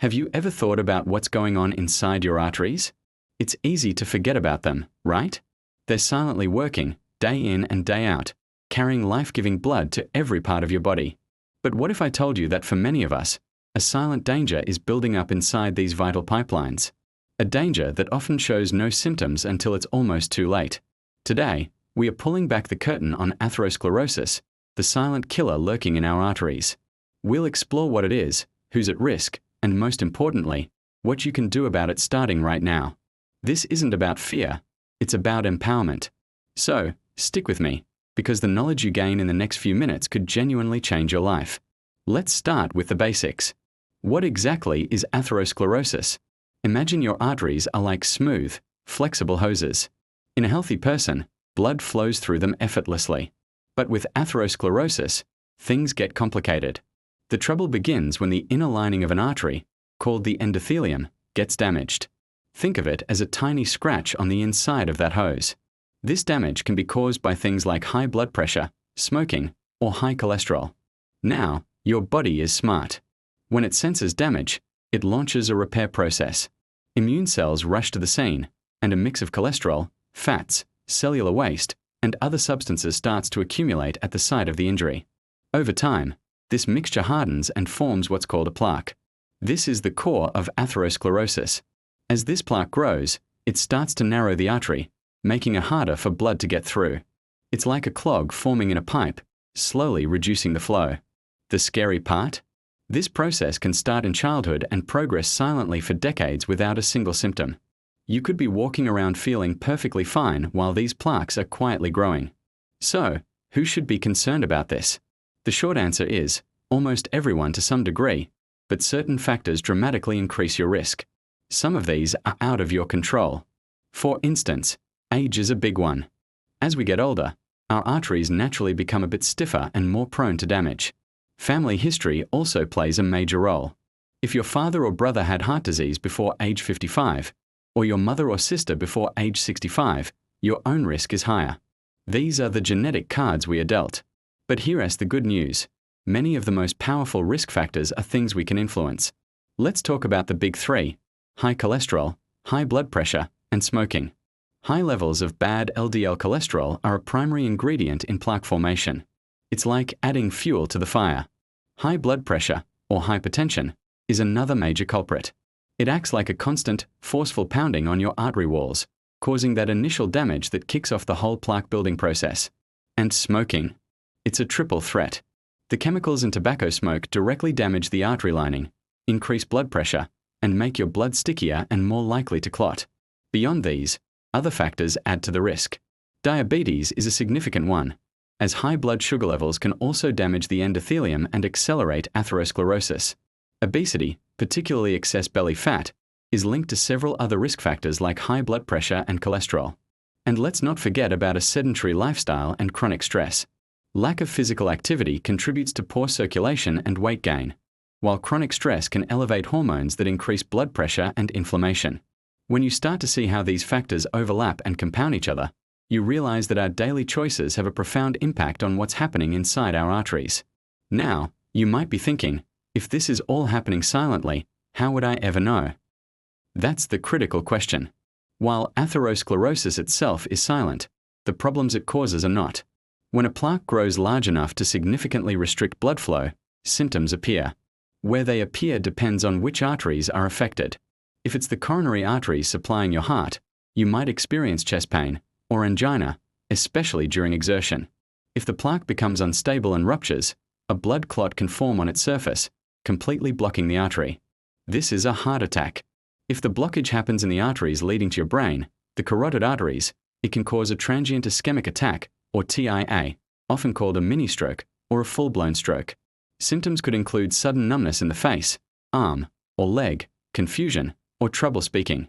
Have you ever thought about what's going on inside your arteries? It's easy to forget about them, right? They're silently working, day in and day out, carrying life-giving blood to every part of your body. But what if I told you that for many of us, a silent danger is building up inside these vital pipelines? A danger that often shows no symptoms until it's almost too late. Today, we are pulling back the curtain on atherosclerosis, the silent killer lurking in our arteries. We'll explore what it is, who's at risk, and most importantly, what you can do about it starting right now. This isn't about fear, it's about empowerment. So, stick with me, because the knowledge you gain in the next few minutes could genuinely change your life. Let's start with the basics. What exactly is atherosclerosis? Imagine your arteries are like smooth, flexible hoses. In a healthy person, blood flows through them effortlessly. But with atherosclerosis, things get complicated. The trouble begins when the inner lining of an artery, called the endothelium, gets damaged. Think of it as a tiny scratch on the inside of that hose. This damage can be caused by things like high blood pressure, smoking, or high cholesterol. Now, your body is smart. When it senses damage, it launches a repair process. Immune cells rush to the scene, and a mix of cholesterol, fats, cellular waste, and other substances starts to accumulate at the site of the injury. Over time, this mixture hardens and forms what's called a plaque. This is the core of atherosclerosis. As this plaque grows, it starts to narrow the artery, making it harder for blood to get through. It's like a clog forming in a pipe, slowly reducing the flow. The scary part? This process can start in childhood and progress silently for decades without a single symptom. You could be walking around feeling perfectly fine while these plaques are quietly growing. So, who should be concerned about this? The short answer is, almost everyone to some degree, but certain factors dramatically increase your risk. Some of these are out of your control. For instance, age is a big one. As we get older, our arteries naturally become a bit stiffer and more prone to damage. Family history also plays a major role. If your father or brother had heart disease before age 55, or your mother or sister before age 65, your own risk is higher. These are the genetic cards we are dealt. But here's the good news. Many of the most powerful risk factors are things we can influence. Let's talk about the big three: high cholesterol, high blood pressure, and smoking. High levels of bad LDL cholesterol are a primary ingredient in plaque formation. It's like adding fuel to the fire. High blood pressure, or hypertension, is another major culprit. It acts like a constant, forceful pounding on your artery walls, causing that initial damage that kicks off the whole plaque building process. And smoking. It's a triple threat. The chemicals in tobacco smoke directly damage the artery lining, increase blood pressure, and make your blood stickier and more likely to clot. Beyond these, other factors add to the risk. Diabetes is a significant one, as high blood sugar levels can also damage the endothelium and accelerate atherosclerosis. Obesity, particularly excess belly fat, is linked to several other risk factors like high blood pressure and cholesterol. And let's not forget about a sedentary lifestyle and chronic stress. Lack of physical activity contributes to poor circulation and weight gain, while chronic stress can elevate hormones that increase blood pressure and inflammation. When you start to see how these factors overlap and compound each other, you realize that our daily choices have a profound impact on what's happening inside our arteries. Now, you might be thinking, if this is all happening silently, how would I ever know? That's the critical question. While atherosclerosis itself is silent, the problems it causes are not. When a plaque grows large enough to significantly restrict blood flow, symptoms appear. Where they appear depends on which arteries are affected. If it's the coronary arteries supplying your heart, you might experience chest pain or angina, especially during exertion. If the plaque becomes unstable and ruptures, a blood clot can form on its surface, completely blocking the artery. This is a heart attack. If the blockage happens in the arteries leading to your brain, the carotid arteries, it can cause a transient ischemic attack, or TIA, often called a mini-stroke or a full-blown stroke. Symptoms could include sudden numbness in the face, arm, or leg, confusion, or trouble speaking.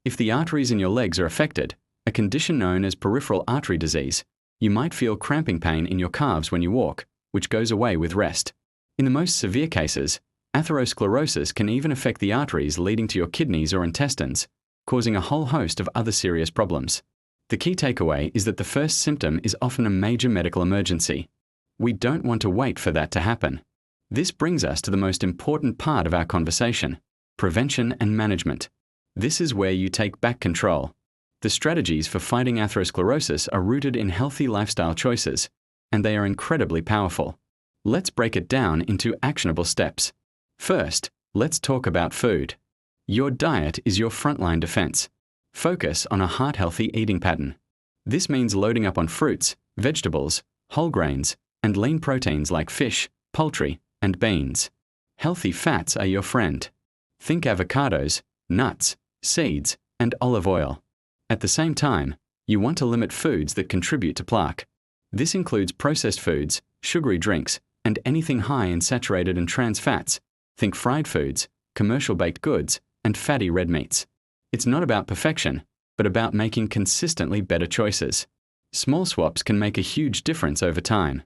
If the arteries in your legs are affected, a condition known as peripheral artery disease, you might feel cramping pain in your calves when you walk, which goes away with rest. In the most severe cases, atherosclerosis can even affect the arteries leading to your kidneys or intestines, causing a whole host of other serious problems. The key takeaway is that the first symptom is often a major medical emergency. We don't want to wait for that to happen. This brings us to the most important part of our conversation. prevention and management. This is where you take back control. The strategies for fighting atherosclerosis are rooted in healthy lifestyle choices, and they are incredibly powerful. Let's break it down into actionable steps. First, let's talk about food. Your diet is your frontline defense. Focus on a heart-healthy eating pattern. This means loading up on fruits, vegetables, whole grains, and lean proteins like fish, poultry, and beans. Healthy fats are your friend. Think avocados, nuts, seeds, and olive oil. At the same time, you want to limit foods that contribute to plaque. This includes processed foods, sugary drinks, and anything high in saturated and trans fats. Think fried foods, commercial baked goods, and fatty red meats. It's not about perfection, but about making consistently better choices. Small swaps can make a huge difference over time.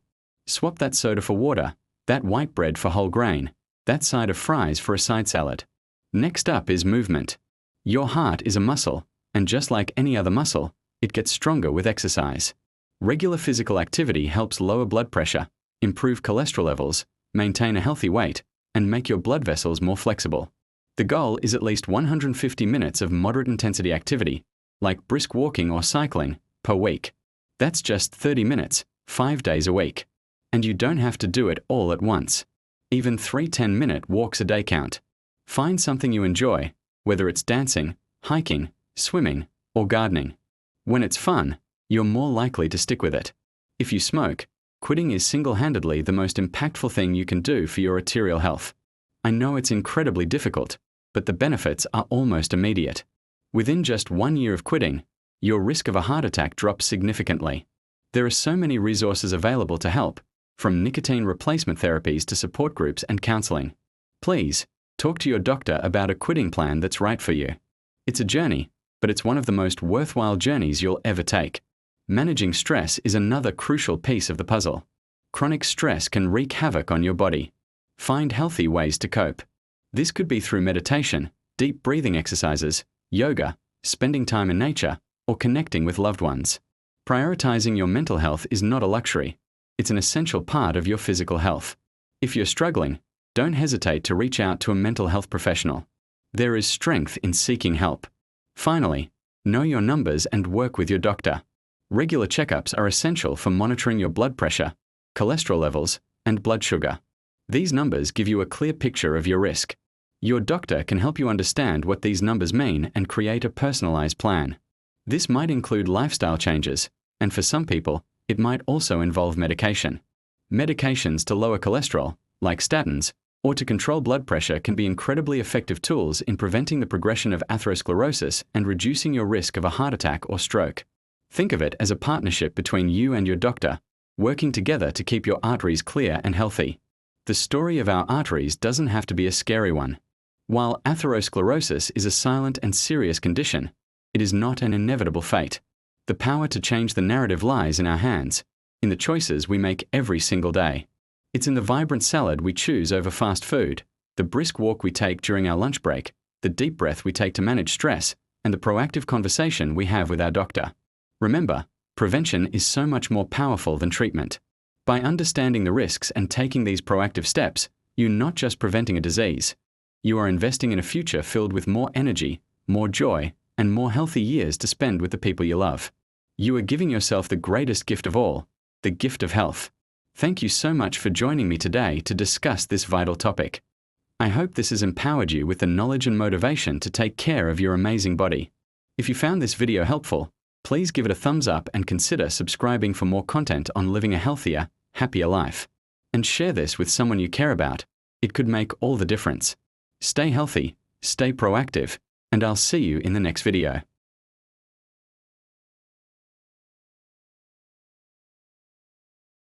Swap that soda for water, that white bread for whole grain, that side of fries for a side salad. Next up is movement. Your heart is a muscle, and just like any other muscle, it gets stronger with exercise. Regular physical activity helps lower blood pressure, improve cholesterol levels, maintain a healthy weight, and make your blood vessels more flexible. The goal is at least 150 minutes of moderate intensity activity, like brisk walking or cycling, per week. That's just 30 minutes, 5 days a week. And you don't have to do it all at once. Even 3 10-minute walks a day count. Find something you enjoy, whether it's dancing, hiking, swimming, or gardening. When it's fun, you're more likely to stick with it. If you smoke, quitting is single-handedly the most impactful thing you can do for your arterial health. I know it's incredibly difficult, but the benefits are almost immediate. Within just 1 year of quitting, your risk of a heart attack drops significantly. There are so many resources available to help, from nicotine replacement therapies to support groups and counseling. Please, talk to your doctor about a quitting plan that's right for you. It's a journey, but it's one of the most worthwhile journeys you'll ever take. Managing stress is another crucial piece of the puzzle. Chronic stress can wreak havoc on your body. Find healthy ways to cope. This could be through meditation, deep breathing exercises, yoga, spending time in nature, or connecting with loved ones. Prioritizing your mental health is not a luxury. It's an essential part of your physical health. If you're struggling, don't hesitate to reach out to a mental health professional. There is strength in seeking help. Finally, know your numbers and work with your doctor. Regular checkups are essential for monitoring your blood pressure, cholesterol levels, and blood sugar. These numbers give you a clear picture of your risk. Your doctor can help you understand what these numbers mean and create a personalized plan. This might include lifestyle changes, and for some people, it might also involve medication. Medications to lower cholesterol, like statins, or to control blood pressure can be incredibly effective tools in preventing the progression of atherosclerosis and reducing your risk of a heart attack or stroke. Think of it as a partnership between you and your doctor, working together to keep your arteries clear and healthy. The story of our arteries doesn't have to be a scary one. While atherosclerosis is a silent and serious condition, it is not an inevitable fate. The power to change the narrative lies in our hands, in the choices we make every single day. It's in the vibrant salad we choose over fast food, the brisk walk we take during our lunch break, the deep breath we take to manage stress, and the proactive conversation we have with our doctor. Remember, prevention is so much more powerful than treatment. By understanding the risks and taking these proactive steps, you're not just preventing a disease. You are investing in a future filled with more energy, more joy, and more healthy years to spend with the people you love. You are giving yourself the greatest gift of all, the gift of health. Thank you so much for joining me today to discuss this vital topic. I hope this has empowered you with the knowledge and motivation to take care of your amazing body. If you found this video helpful, please give it a thumbs up and consider subscribing for more content on living a healthier, happier life. And share this with someone you care about. It could make all the difference. Stay healthy, stay proactive, and I'll see you in the next video.